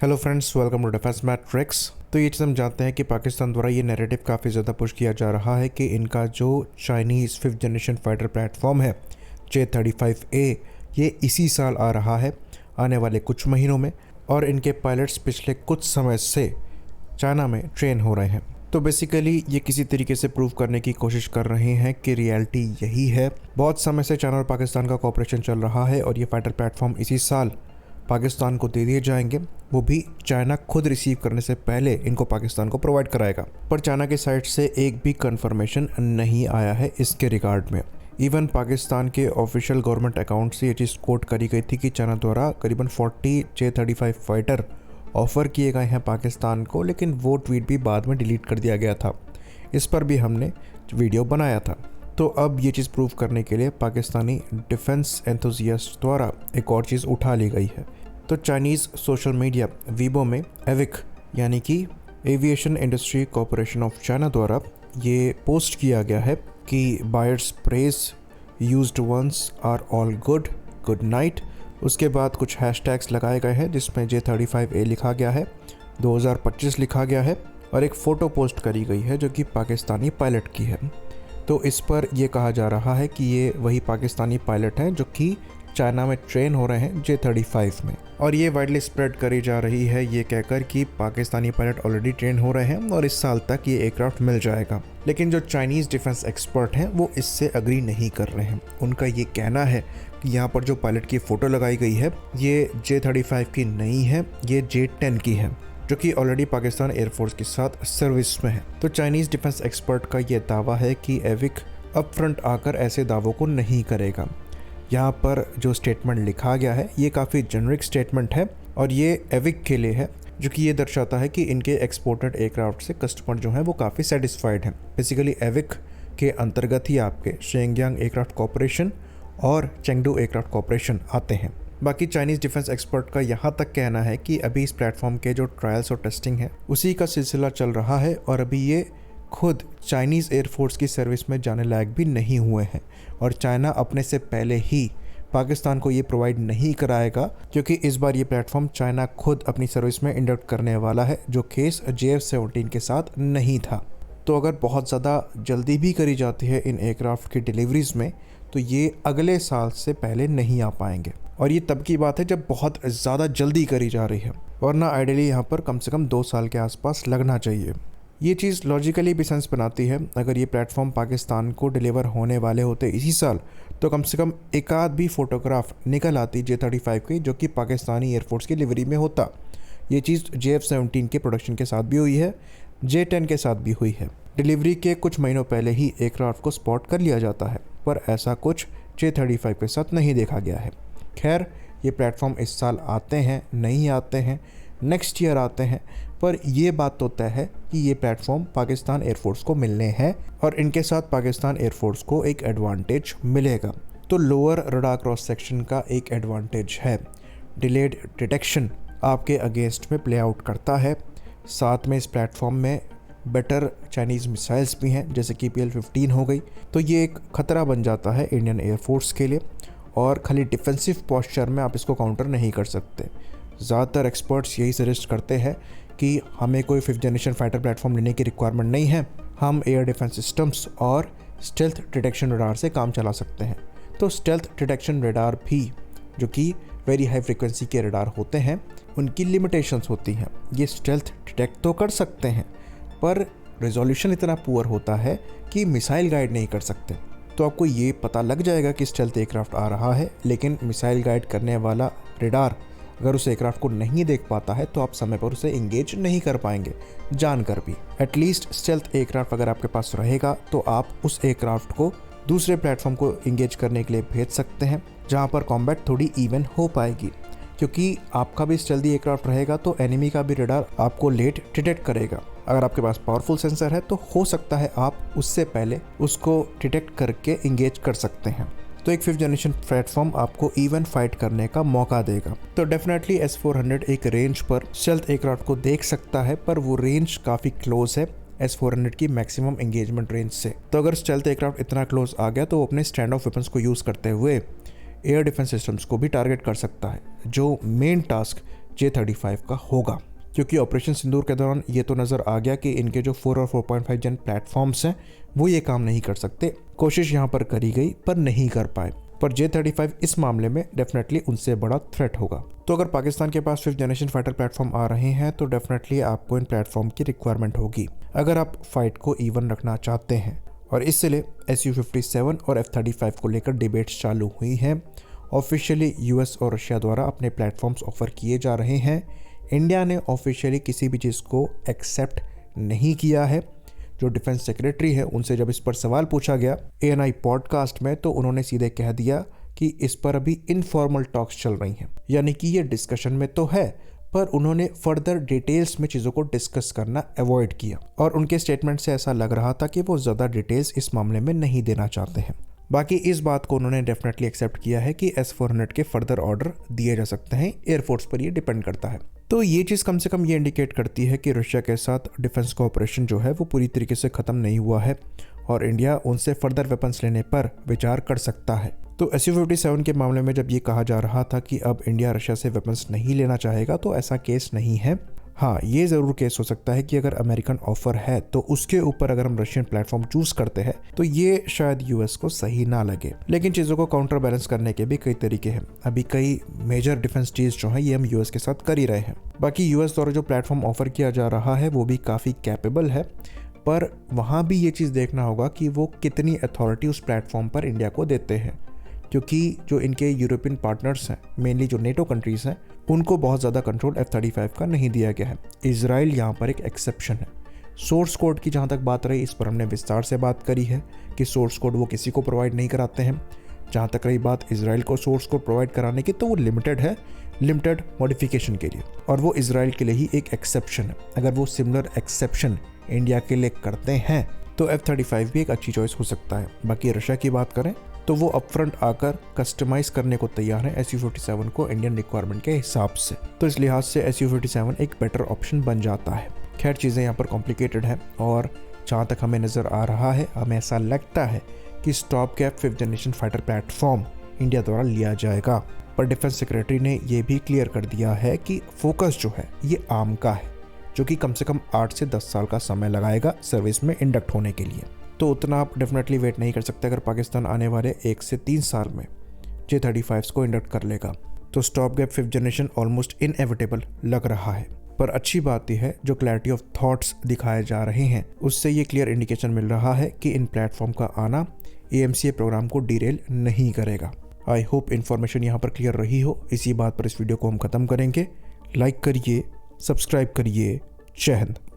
Hello friends, welcome to defence matrix. तो ये चीज़ हम जानते हैं कि पाकिस्तान द्वारा ये नैरेटिव काफ़ी ज़्यादा पुश किया जा रहा है कि इनका जो Chinese 5th generation fighter platform है J-35A, ये इसी साल आ रहा है, आने वाले कुछ महीनों में। और इनके पायलट्स पिछले कुछ समय से चाइना में ट्रेन हो रहे हैं। तो बेसिकली ये किसी तरीके से प्रूव करने की कोशिश कर रहे हैं कि रियलिटी यही है। बहुत समय से चाइना और पाकिस्तान का कोऑपरेशन चल रहा है और ये फाइटर प्लेटफॉर्म इसी साल पाकिस्तान को दे दिए जाएंगे, वो भी चाइना खुद रिसीव करने से पहले इनको पाकिस्तान को प्रोवाइड कराएगा। पर चाइना की साइड से एक भी कंफर्मेशन नहीं आया है इसके रिगार्ड में। इवन पाकिस्तान के ऑफिशियल गवर्नमेंट अकाउंट से ये चीज़ कोट करी गई थी कि चाइना द्वारा करीबन 40 J-35 फाइटर ऑफ़र किए गए हैं पाकिस्तान को, लेकिन वो ट्वीट भी बाद में डिलीट कर दिया गया था। इस पर भी हमने वीडियो बनाया था। तो अब ये चीज़ प्रूव करने के लिए पाकिस्तानी डिफेंस एंथुजियास्ट द्वारा एक और चीज़ उठा ली गई है। तो चाइनीज़ सोशल मीडिया वीबो में एविक यानी कि aviation industry corporation of China द्वारा ये पोस्ट किया गया है कि buyers praise used ones are all good night. उसके बाद कुछ हैशटैग्स लगाए गए हैं जिसमें J-35A लिखा गया है, 2025 लिखा गया है और एक फ़ोटो पोस्ट करी गई है जो कि पाकिस्तानी पायलट की है। तो इस पर यह कहा जा रहा है कि ये वही पाकिस्तानी पायलट हैं जो कि चाइना में ट्रेन हो रहे हैं J-35 में। और ये वाइडली स्प्रेड करी जा रही है ये कहकर कि पाकिस्तानी पायलट ऑलरेडी ट्रेन हो रहे हैं और इस साल तक ये एयरक्राफ्ट मिल जाएगा। लेकिन जो चाइनीज़ डिफेंस एक्सपर्ट हैं वो इससे अग्री नहीं कर रहे हैं। उनका ये कहना है कि यहाँ पर जो पायलट की फ़ोटो लगाई गई है ये J-35 की नहीं है, ये J-10 की है जो कि ऑलरेडी पाकिस्तान एयरफोर्स के साथ सर्विस में है। तो चाइनीज़ डिफेंस एक्सपर्ट का ये दावा है कि एविक अप फ्रंट आकर ऐसे दावों को नहीं करेगा। यहाँ पर जो स्टेटमेंट लिखा गया है ये काफ़ी जेनरिक स्टेटमेंट है और ये एविक के लिए है, जो कि ये दर्शाता है कि इनके एक्सपोर्टेड एयरक्राफ्ट से कस्टमर जो हैं वो काफ़ी सेटिस्फाइड हैं। बेसिकली एविक के अंतर्गत ही आपके शेंगयांग एयरक्राफ्ट कॉरपोरेशन और चेंगडू एयरक्राफ्ट कॉरपोरेशन आते हैं। बाकी चाइनीज़ डिफेंस एक्सपर्ट का यहाँ तक कहना है कि अभी इस प्लेटफॉर्म के जो ट्रायल्स और टेस्टिंग है उसी का सिलसिला चल रहा है और अभी ये खुद चाइनीज़ एयरफोर्स की सर्विस में जाने लायक भी नहीं हुए हैं और चाइना अपने से पहले ही पाकिस्तान को ये प्रोवाइड नहीं कराएगा, क्योंकि इस बार ये प्लेटफॉर्म चाइना खुद अपनी सर्विस में इंडक्ट करने वाला है, जो केस JF-17 के साथ नहीं था। तो अगर बहुत ज़्यादा जल्दी भी करी जाती है इन एयरक्राफ्ट की डिलीवरीज़ में तो ये अगले साल से पहले नहीं आ पाएंगे। और ये तब की बात है जब बहुत ज़्यादा जल्दी करी जा रही है, वरना आइडियली यहाँ पर कम से कम 2 साल के आसपास लगना चाहिए। ये चीज़ लॉजिकली भी सेंस बनाती है। अगर ये प्लेटफॉर्म पाकिस्तान को डिलीवर होने वाले होते इसी साल तो कम से कम एक आध भी फ़ोटोग्राफ निकल आती J-35 की, जो कि पाकिस्तानी एयरफोर्स की डिलीवरी में होता। ये चीज़ JF-17 के प्रोडक्शन के साथ भी हुई है, J-10 के साथ भी हुई है। डिलीवरी के कुछ महीनों पहले ही एयरक्राफ्ट को स्पॉट कर लिया जाता है, पर ऐसा कुछ J-35 के साथ नहीं देखा गया है। खैर, ये प्लेटफॉर्म इस साल आते हैं नहीं आते हैं, नेक्स्ट ईयर आते हैं, पर यह बात तो तय है कि ये प्लेटफॉर्म पाकिस्तान एयरफोर्स को मिलने हैं और इनके साथ पाकिस्तान एयरफोर्स को एक एडवांटेज मिलेगा। तो लोअर रडार क्रॉस सेक्शन का एक एडवांटेज है, डिलेड डिटेक्शन आपके अगेंस्ट में प्ले आउट करता है। साथ में इस प्लेटफॉर्म में बेटर चाइनीज़ मिसाइल्स भी हैं, जैसे कि PL-15 हो गई। तो ये एक ख़तरा बन जाता है इंडियन एयरफोर्स के लिए और खाली डिफेंसिव पोस्चर में आप इसको काउंटर नहीं कर सकते। ज़्यादातर एक्सपर्ट्स यही सजेस्ट करते हैं कि हमें कोई 5th जनरेशन फाइटर प्लेटफॉर्म लेने की रिक्वायरमेंट नहीं है, हम एयर डिफेंस सिस्टम्स और स्टेल्थ डिटेक्शन रडार से काम चला सकते हैं। तो स्टेल्थ डिटेक्शन रडार भी, जो कि वेरी हाई फ्रिक्वेंसी के रडार होते हैं, उनकी लिमिटेशंस होती हैं। ये स्टेल्थ डिटेक्ट तो कर सकते हैं पर रेजोल्यूशन इतना पुअर होता है कि मिसाइल गाइड नहीं कर सकते। तो आपको ये पता लग जाएगा कि स्टेल्थ एयरक्राफ्ट आ रहा है, लेकिन मिसाइल गाइड करने वाला रडार अगर उस एयरक्राफ्ट को नहीं देख पाता है तो आप समय पर उसे इंगेज नहीं कर पाएंगे जानकर भी। एटलीस्ट स्टेल्थ एयरक्राफ्ट अगर आपके पास रहेगा तो आप उस एयरक्राफ्ट को दूसरे प्लेटफॉर्म को इंगेज करने के लिए भेज सकते हैं, जहां पर कॉम्बैट थोड़ी इवन हो पाएगी। क्योंकि आपका भी स्टेल्थी एयरक्राफ्ट रहेगा तो एनिमी का भी रडार आपको लेट डिटेक्ट करेगा। अगर आपके पास पावरफुल सेंसर है तो हो सकता है आप उससे पहले उसको डिटेक्ट करके इंगेज कर सकते हैं। तो एक 5th जनरेशन प्लेटफॉर्म आपको इवन फाइट करने का मौका देगा। तो डेफिनेटली S-400 एक रेंज पर स्टेल्थ एयरक्राफ्ट को देख सकता है, पर वो रेंज काफ़ी क्लोज है S-400 की मैक्सिमम एंगेजमेंट रेंज से। तो अगर स्टेल्थ एयरक्राफ्ट इतना क्लोज आ गया तो वो अपने स्टैंड ऑफ वेपन्स को यूज़ करते हुए एयर डिफेंस सिस्टम्स को भी टारगेट कर सकता है, जो मेन टास्क J-35 का होगा, क्योंकि ऑपरेशन सिंदूर के दौरान ये तो नज़र आ गया कि इनके जो 4 और 4.5 जन प्लेटफॉर्म्स हैं वो ये काम नहीं कर सकते। कोशिश यहाँ पर करी गई पर नहीं कर पाए, पर J-35 इस मामले में डेफिनेटली उनसे बड़ा थ्रेट होगा। तो अगर पाकिस्तान के पास 5th जनरेशन फाइटर प्लेटफॉर्म आ रहे हैं तो डेफिनेटली आपको इन प्लेटफॉर्म की रिक्वायरमेंट होगी अगर आप फाइट को इवन रखना चाहते हैं। और इसलिए Su-57 और F-35 को लेकर डिबेट्स चालू हुई हैं। ऑफिशियली यूएस और रशिया द्वारा अपने प्लेटफॉर्म्स ऑफर किए जा रहे हैं। इंडिया ने ऑफिशियली किसी भी चीज़ को एक्सेप्ट नहीं किया है। जो डिफेंस सेक्रेटरी है उनसे जब इस पर सवाल पूछा गया ANI पॉडकास्ट में, तो उन्होंने सीधे कह दिया कि इस पर अभी इनफॉर्मल टॉक्स चल रही हैं, यानी कि ये डिस्कशन में तो है पर उन्होंने फर्दर डिटेल्स में चीज़ों को डिस्कस करना अवॉइड किया। और उनके स्टेटमेंट से ऐसा लग रहा था कि वो ज़्यादा डिटेल्स इस मामले में नहीं देना चाहते हैं। बाकी इस बात को उन्होंने डेफिनेटली एक्सेप्ट किया है कि S-400 के फर्दर ऑर्डर दिए जा सकते हैं, एयरफोर्स पर ये डिपेंड करता है। तो ये चीज़ कम से कम ये इंडिकेट करती है कि रशिया के साथ डिफेंस कोऑपरेशन जो है वो पूरी तरीके से ख़त्म नहीं हुआ है और इंडिया उनसे फर्दर वेपन्स लेने पर विचार कर सकता है। तो Su-57 के मामले में जब ये कहा जा रहा था कि अब इंडिया रशिया से वेपन्स नहीं लेना चाहेगा, तो ऐसा केस नहीं है। हाँ, ये ज़रूर केस हो सकता है कि अगर अमेरिकन ऑफर है तो उसके ऊपर अगर हम रशियन प्लेटफॉर्म चूज करते हैं तो ये शायद यूएस को सही ना लगे। लेकिन चीज़ों को काउंटर बैलेंस करने के भी कई तरीके हैं। अभी कई मेजर डिफेंस चीज जो है ये हम यूएस के साथ कर ही रहे हैं। बाकी यूएस द्वारा जो प्लेटफॉर्म ऑफर किया जा रहा है वो भी काफ़ी कैपेबल है, पर वहाँ भी ये चीज़ देखना होगा कि वो कितनी अथॉरिटी उस प्लेटफॉर्म पर इंडिया को देते हैं, क्योंकि जो इनके यूरोपियन पार्टनर्स हैं, मेनली जो नेटो कंट्रीज़ हैं, उनको बहुत ज़्यादा कंट्रोल F-35 का नहीं दिया गया है। इजराइल यहाँ पर एक एक्सेप्शन है। सोर्स कोड की जहाँ तक बात रही, इस पर हमने विस्तार से बात करी है कि सोर्स कोड वो किसी को प्रोवाइड नहीं कराते हैं। जहाँ तक रही बात इजराइल को सोर्स कोड प्रोवाइड कराने की, तो वो लिमिटेड है, लिमिटेड मॉडिफिकेशन के लिए, और वो इजराइल के लिए ही एक एक्सेप्शन है। अगर वो सिमिलर एक्सेप्शन इंडिया के लिए करते हैं तो F-35 भी एक अच्छी चॉइस हो सकता है। बाकी रशिया की बात करें तो वो अपफ्रंट आकर कस्टमाइज करने को तैयार है Su-57 को इंडियन रिक्वायरमेंट के हिसाब से, तो इस लिहाज से Su-57 एक बेटर ऑप्शन बन जाता है। खैर, चीज़ें यहाँ पर कॉम्प्लिकेटेड हैं और जहाँ तक हमें नज़र आ रहा है, हमें ऐसा लगता है कि stop gap 5th generation fighter platform India द्वारा लिया जाएगा। पर डिफेंस सेक्रेटरी ने यह भी क्लियर कर दिया है कि फोकस जो है ये आर्म का है, जो कि कम से कम 8 से 10 साल का समय लगाएगा सर्विस में इंडक्ट होने के लिए। तो उतना आप डेफिनेटली वेट नहीं कर सकते अगर पाकिस्तान आने वाले 1 से 3 साल में J-35 को इंडक्ट कर लेगा, तो stop gap 5th generation almost inevitable लग रहा है। पर अच्छी बात यह है, जो क्लैरिटी ऑफ थॉट्स दिखाए जा रहे हैं उससे ये क्लियर इंडिकेशन मिल रहा है कि इन प्लेटफॉर्म का आना AMCA प्रोग्राम को डिरेल नहीं करेगा। आई होप इन्फॉर्मेशन यहाँ पर क्लियर रही हो। इसी बात पर इस वीडियो को हम खत्म करेंगे। लाइक करिए, सब्सक्राइब करिए। जय हिंद।